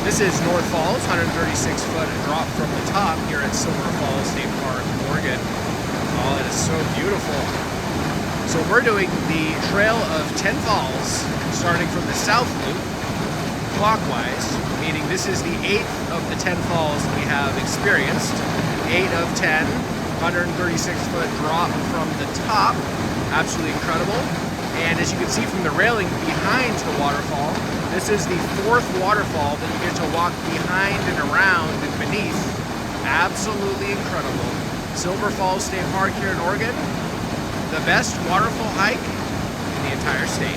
This is North Falls, 136-foot drop from the top here at Silver Falls State Park, Oregon. Oh, it is so beautiful. So we're doing the trail of 10 falls, starting from the south loop, clockwise, meaning this is the 8th of the 10 falls we have experienced. 8 of 10, 136-foot drop from the top, absolutely incredible. And as you can see from the railing behind the waterfall, this is the 4th waterfall that you get to walk behind and around and beneath. Absolutely incredible. Silver Falls State Park here in Oregon, the best waterfall hike in the entire state.